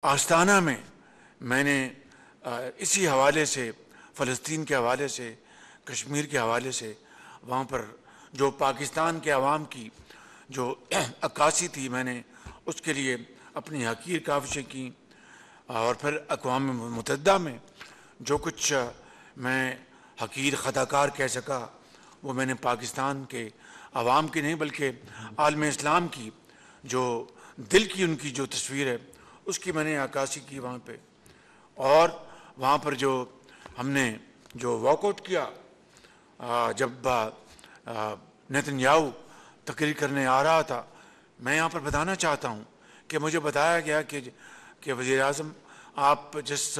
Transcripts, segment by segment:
آستانہ میں میں نے اسی حوالے سے، فلسطین کے حوالے سے، کشمیر کے حوالے سے، وہاں پر جو پاکستان کے عوام کی جو عکاسی تھی، میں نے اس کے لیے اپنی حقیر کاوشیں کی، اور پھر اقوام متحدہ میں جو کچھ میں حقیر خطاکار کہہ سکا، وہ میں نے پاکستان کے عوام کی نہیں بلکہ عالم اسلام کی جو دل کی ان کی جو تصویر ہے اس کی میں نے عکاسی کی وہاں پہ. اور وہاں پر جو ہم نے جو واک آؤٹ کیا، جب نیتن یاہو تقریر کرنے آ رہا تھا، میں یہاں پر بتانا چاہتا ہوں کہ مجھے بتایا گیا کہ وزیر اعظم آپ جس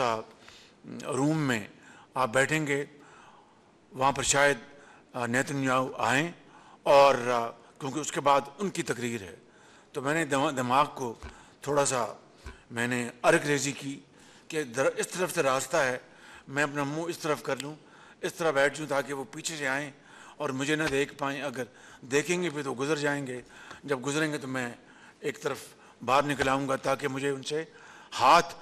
روم میں آپ بیٹھیں گے وہاں پر شاید نیتن یاہو آئیں، اور کیونکہ اس کے بعد ان کی تقریر ہے. تو میں نے دماغ کو تھوڑا سا میں نے ارک ریزی کی کہ اس طرف سے راستہ ہے، میں اپنا منہ اس طرف کر لوں، اس طرح بیٹھ جوں تاکہ وہ پیچھے سے آئیں اور مجھے نہ دیکھ پائیں. اگر دیکھیں گے بھی تو گزر جائیں گے، جب گزریں گے تو میں ایک طرف باہر نکل آؤں گا تاکہ مجھے ان سے ہاتھ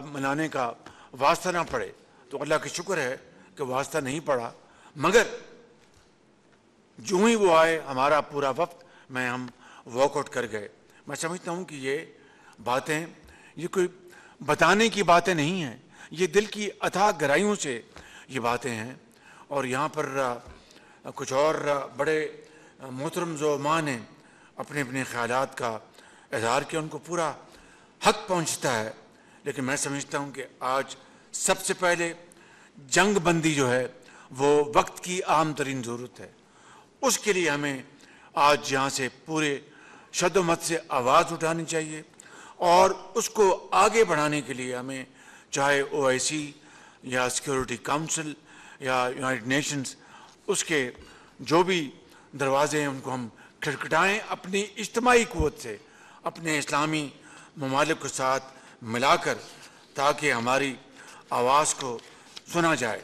ملانے کا واسطہ نہ پڑے. تو اللہ کا شکر ہے کہ واسطہ نہیں پڑا، مگر جو ہی وہ آئے ہمارا پورا وقت ہم واک آؤٹ کر گئے. میں سمجھتا ہوں کہ یہ باتیں، یہ کوئی بتانے کی باتیں نہیں ہیں، یہ دل کی اتھاہ گہرائیوں سے یہ باتیں ہیں. اور یہاں پر کچھ اور بڑے محترم زعماء نے اپنے اپنے خیالات کا اظہار کیا، ان کو پورا حق پہنچتا ہے. لیکن میں سمجھتا ہوں کہ آج سب سے پہلے جنگ بندی جو ہے وہ وقت کی اہم ترین ضرورت ہے. اس کے لیے ہمیں آج یہاں سے پورے شد و مت سے آواز اٹھانی چاہیے، اور اس کو آگے بڑھانے کے لیے ہمیں چاہے OIC یا سیکیورٹی کاؤنسل یا یونائٹڈ نیشنز، اس کے جو بھی دروازے ہیں ان کو ہم کھٹکھٹائیں اپنی اجتماعی قوت سے، اپنے اسلامی ممالک کے ساتھ ملا کر، تاکہ ہماری آواز کو سنا جائے.